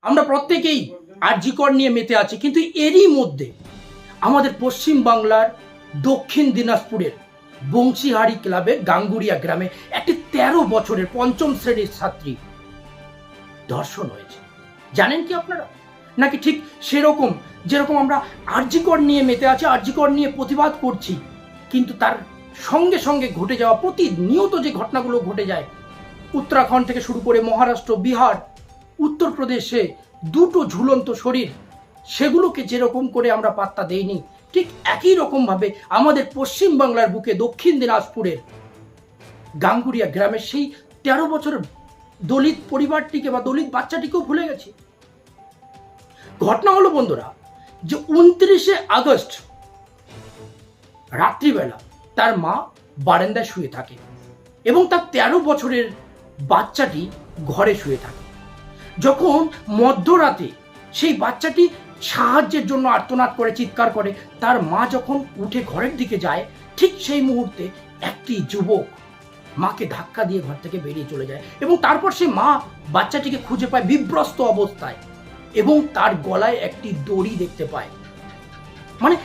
আমরা প্রত্যেকেই আরজিকর নিয়ে মেতে আছি, কিন্তু এরই মধ্যে আমাদের পশ্চিম বাংলার দক্ষিণ দিনাজপুরের বংশীহারি ক্লাবের গাঙ্গুরিয়া গ্রামে একটি ১৩ বছরের পঞ্চম শ্রেণীর ছাত্রী ধর্ষণ হয়েছে। জানেন কি আপনারা? নাকি ঠিক সেরকম যেরকম আমরা আরজিকর নিয়ে মেতে আছি, আরজিকর নিয়ে প্রতিবাদ করছি, কিন্তু তার সঙ্গে সঙ্গে ঘটে যাওয়া প্রতিনিয়ত যে ঘটনাগুলো ঘটে যায়, উত্তরাখণ্ড থেকে শুরু করে মহারাষ্ট্র, বিহার, উত্তরপ্রদেশে দুটো ঝুলন্ত শরীর, সেগুলোকে যেরকম করে আমরা পাত্তা দেইনি, ঠিক একই রকমভাবে আমাদের পশ্চিম বাংলার বুকে দক্ষিণ দিনাজপুরের গাঙ্গুরিয়া গ্রামের সেই ১৩ বছরের দলিত পরিবারটিকে বা দলিত বাচ্চাটিকেও ভুলে গেছি। ঘটনা হলো বন্ধুরা, যে ২৯শে আগস্ট রাত্রিবেলা তার মা বারান্দায় শুয়ে থাকে এবং তার ১৩ বছরের বাচ্চাটি ঘরে শুয়ে থাকে। যখন মধ্যরাতে সেই বাচ্চাটি সাহায্যের জন্য আর্তনাদ করে, চিৎকার করে, তার মা যখন উঠে ঘরের দিকে যায়, ঠিক সেই মুহূর্তে একটি যুবক মাকে ধাক্কা দিয়ে ঘর থেকে বেরিয়ে চলে যায় এবং তারপর সে মা বাচ্চাটিকে খুঁজে পায় বিভ্রস্ত অবস্থায় এবং তার গলায় একটি দড়ি দেখতে পায়। মানে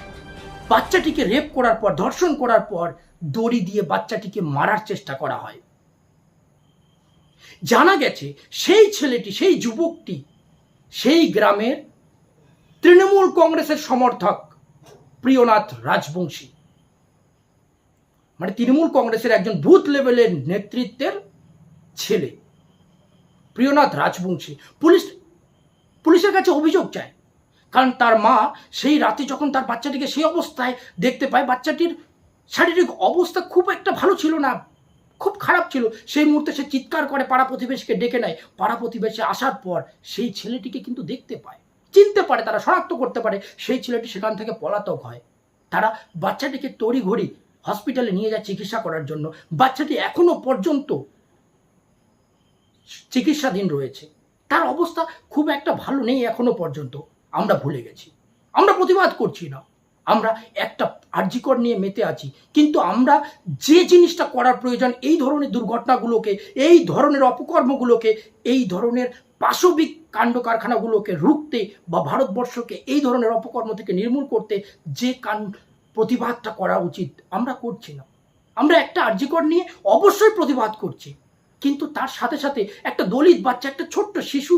বাচ্চাটিকে রেপ করার পর, ধর্ষণ করার পর দড়ি দিয়ে বাচ্চাটিকে মারার চেষ্টা করা হয়। জানা গেছে সেই ছেলেটি, সেই যুবকটি সেই গ্রামের তৃণমূল কংগ্রেসের সমর্থক প্রিয়নাথ রাজবংশী, মানে তৃণমূল কংগ্রেসের একজন বুথ লেভেলের নেতৃত্বের ছেলে প্রিয়নাথ রাজবংশী। পুলিশের কাছে অভিযোগ চায়, কারণ তার মা সেই রাতে যখন তার বাচ্চাটিকে সেই অবস্থায় দেখতে পায়, বাচ্চাটির শারীরিক অবস্থা খুব একটা ভালো ছিল না, খুব খারাপ ছিল। সেই মুহূর্তে সে চিৎকার করে, পাড়া প্রতিবেশীকে ডেকে নেয়। পাড়া প্রতিবেশী আসার পর সেই ছেলেটিকে কিন্তু দেখতে পায়, চিনতে পারে, তারা শনাক্ত করতে পারে সেই ছেলেটি সেখান থেকে পলাতক হয়। তারা বাচ্চাটিকে তড়িঘড়ি হসপিটালে নিয়ে যায় চিকিৎসা করার জন্য। বাচ্চাটি এখনো পর্যন্ত চিকিৎসাধীন রয়েছে, তার অবস্থা খুব একটা ভালো নেই এখনো পর্যন্ত। আমরা ভুলে গেছি, আমরা প্রতিবাদ করছি না, আমরা একটা আরজিকর নিয়ে মেতে আছি, কিন্তু আমরা যে জিনিসটা করার প্রয়োজন, এই ধরনের দুর্ঘটনাগুলোকে, এই ধরনের অপকর্মগুলোকে, এই ধরনের পাশবিক কাণ্ড কারখানাগুলোকে রুখতে বা ভারতবর্ষকে এই ধরনের অপকর্ম থেকে নির্মূল করতে যে প্রতিবাদটা করা উচিত, আমরা করছি না। আমরা একটা আরজিকর নিয়ে অবশ্যই প্রতিবাদ করছি, কিন্তু তার সাথে সাথে একটা দলিত বাচ্চা, একটা ছোট্ট শিশু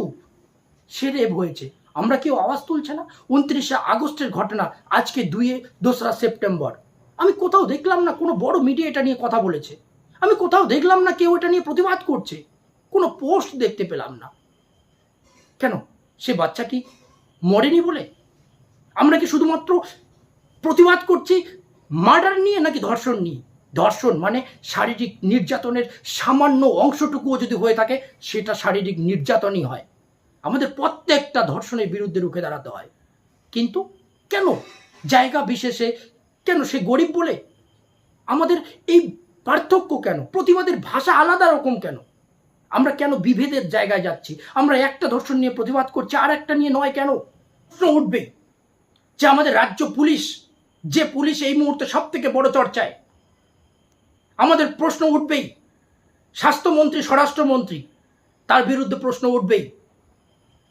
সে রেপ হয়েছে, আমরা কেউ আওয়াজ তুলছে না। ২৯শে আগস্টের ঘটনা, আজকে ২রা সেপ্টেম্বর, আমি কোথাও দেখলাম না কোনো বড় মিডিয়া এটা নিয়ে কথা বলেছে, আমি কোথাও দেখলাম না কেউ এটা নিয়ে প্রতিবাদ করছে, কোনো পোস্ট দেখতে পেলাম না। কেন? সে বাচ্চাটি মরেনি বলে? আমরা কি শুধুমাত্র প্রতিবাদ করছি মার্ডার নিয়ে নাকি ধর্ষণ নিয়ে? ধর্ষণ মানে শারীরিক নির্যাতনের সামান্য অংশটুকুও যদি হয়ে থাকে, সেটা শারীরিক নির্যাতনই হয়। আমাদের প্রত্যেকটা ধর্ষণের বিরুদ্ধে রুখে দাঁড়াতে হয়, কিন্তু কেন জায়গা বিশেষে, কেন সে গরিব বলে আমাদের এই পার্থক্য, কেন প্রতিবাদের ভাষা আলাদা রকম, কেন আমরা কেন বিভেদের জায়গায় যাচ্ছি? আমরা একটা ধর্ষণ নিয়ে প্রতিবাদ করছি, আর একটা নিয়ে নয় কেন? প্রশ্ন উঠবে যে আমাদের রাজ্য পুলিশ, যে পুলিশ এই মুহূর্তে সব থেকে বড় চর্চায়, আমাদের প্রশ্ন উঠবেই। স্বাস্থ্যমন্ত্রী, স্বরাষ্ট্রমন্ত্রী, তার বিরুদ্ধে প্রশ্ন উঠবেই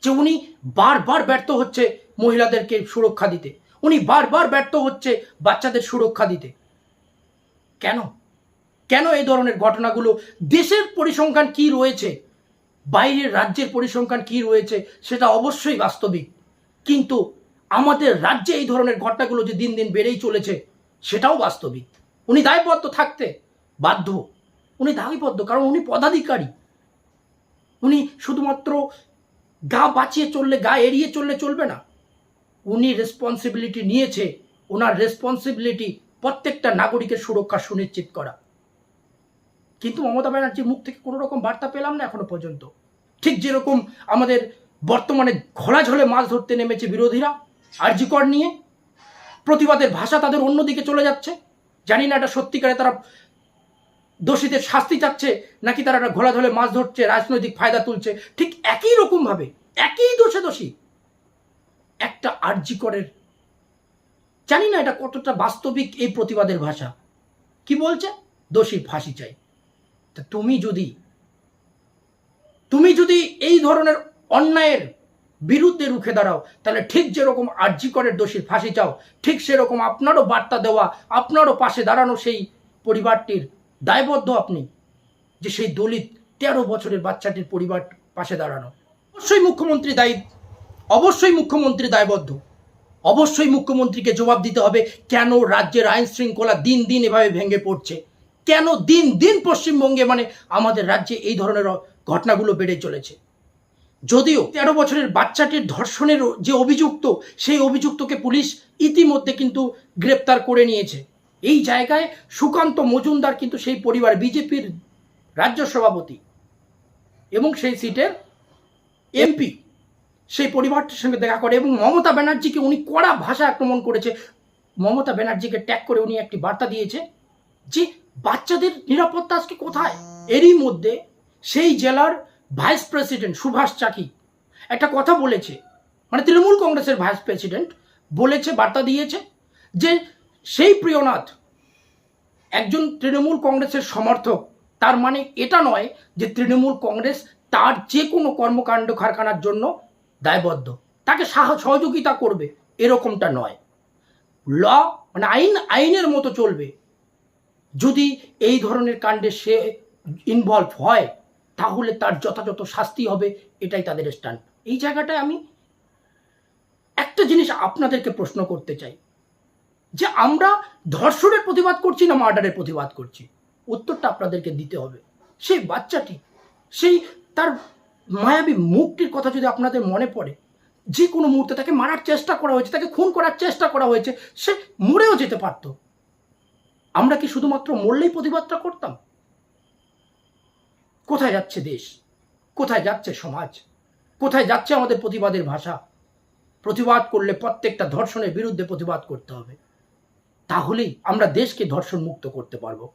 যে উনি বারবার ব্যর্থ হচ্ছে মহিলাদেরকে সুরক্ষা দিতে, উনি বারবার ব্যর্থ হচ্ছে বাচ্চাদের সুরক্ষা দিতে। কেন? কেন এই ধরনের ঘটনাগুলো? দেশের পরিসংখ্যান কি রয়েছে, বাইরের রাজ্যের পরিসংখ্যান কি রয়েছে, সেটা অবশ্যই বাস্তবিক, কিন্তু আমাদের রাজ্যে এই ধরনের ঘটনাগুলো যে দিন দিন বেড়েই চলেছে, সেটাও বাস্তবিক। উনি দায়বদ্ধ থাকতে বাধ্য, উনি দায়বদ্ধ, কারণ উনি পদাধিকারী। উনি শুধুমাত্র গা বাঁচিয়ে চললে, গা এড়িয়ে চললে চলবে না। উনি রেসপন্সিবিলিটি নিয়েছে, ওনার রেসপন্সিবিলিটি প্রত্যেকটা নাগরিকের সুরক্ষা সুনিশ্চিত করা। কিন্তু মমতা ব্যানার্জির মুখ থেকে কোনো রকম বার্তা পেলাম না এখনো পর্যন্ত। ঠিক যেরকম আমাদের বর্তমানে ঘোলাঝোলে মাছ ধরতে নেমেছে বিরোধীরা আরজিকর নিয়ে, প্রতিবাদের ভাষা তাদের অন্যদিকে চলে যাচ্ছে। জানি না এটা সত্যিকারে তারা দোষীদের শাস্তি চাচ্ছে নাকি তারা একটা ঘোলাঝোলে মাছ ধরছে, রাজনৈতিক ফায়দা তুলছে। ঠিক একই রকম ভাবে, একই দোষে দোষী একটা আরজিকরের, জানি না এটা কতটা বাস্তবিক এই প্রতিবাদের ভাষা। কি বলছে? দোষীর ফাঁসি চাই। তুমি যদি এই ধরনের অন্যায়ের বিরুদ্ধে রুখে দাঁড়াও, তাহলে ঠিক যেরকম আরজি করের দোষীর ফাঁসি চাও, ঠিক সেরকম আপনারও বার্তা দেওয়া, আপনারও পাশে দাঁড়ানো সেই পরিবারটির দায়বদ্ধ আপনি, যে সেই দলিত 13 বছরের বাচ্চাটির পরিবার পাশে দাঁড়ানো। অবশ্যই মুখ্যমন্ত্রী দায়ী, অবশ্যই মুখ্যমন্ত্রী দায়বদ্ধ, অবশ্যই মুখ্যমন্ত্রীকে জবাব দিতে হবে কেন রাজ্যের আইন শৃঙ্খলা দিন দিন এভাবে ভেঙে পড়ছে, কেন দিন দিন পশ্চিমবঙ্গে মানে আমাদের রাজ্যে এই ধরনের ঘটনাগুলো বেড়ে চলেছে। যদিও 13 বছরের বাচ্চাটির ধর্ষণের যে অভিযুক্ত, সেই অভিযুক্তকে পুলিশ ইতিমধ্যে কিন্তু গ্রেপ্তার করে নিয়েছে। এই জায়গায় সুকান্ত মজুমদার কিন্তু সেই পরিবার, বিজেপির রাজ্য সভাপতি এবং সেই সিটের এমপি, সেই পরিবারটির সঙ্গে দেখা করে এবং মমতা ব্যানার্জিকে উনি কড়া ভাষা আক্রমণ করেছে। মমতা ব্যানার্জিকে ট্যাগ করে উনি একটি বার্তা দিয়েছে যে বাচ্চাদের নিরাপত্তা আজকে কোথায়। এরই মধ্যে সেই জেলার ভাইস প্রেসিডেন্ট সুভাষ চাকি একটা কথা বলেছে, মানে তৃণমূল কংগ্রেসের ভাইস প্রেসিডেন্ট বলেছে, বার্তা দিয়েছে যে সেই প্রিয়নাথ একজন তৃণমূল কংগ্রেসের সমর্থক, তার মানে এটা নয় যে তৃণমূল কংগ্রেস তার যে কোনো কর্মকাণ্ড কারখানার জন্য দায়বদ্ধ, তাকে সহযোগিতা করবে, এরকমটা নয়। ল মানে আইনের মতো চলবে। যদি এই ধরনের কাণ্ডে সে ইনভলভ হয় তাহলে তার যথাযথ শাস্তি হবে, এটাই তাদের স্ট্যান্ড। এই জায়গাটায় আমি একটা জিনিস আপনাদেরকে প্রশ্ন করতে চাই যে আমরা ধর্ষণের প্রতিবাদ করছি না মার্ডারের প্রতিবাদ করছি, উত্তরটা আপনাদেরকে দিতে হবে। সেই বাচ্চাটি, সেই তার মায়াবী মুখটির কথা যদি আপনাদের মনে পড়ে, যে কোনো মুহূর্তে তাকে মারার চেষ্টা করা হয়েছে, তাকে খুন করার চেষ্টা করা হয়েছে, সে মরেও যেতে পারত। আমরা কি শুধুমাত্র মরলেই প্রতিবাদটা করতাম? কোথায় যাচ্ছে দেশ, কোথায় যাচ্ছে সমাজ, কোথায় যাচ্ছে আমাদের প্রতিবাদের ভাষা? প্রতিবাদ করলে প্রত্যেকটা ধর্ষণের বিরুদ্ধে প্রতিবাদ করতে হবে, তাহলেই আমরা দেশকে ধর্ষণ মুক্ত করতে পারবো।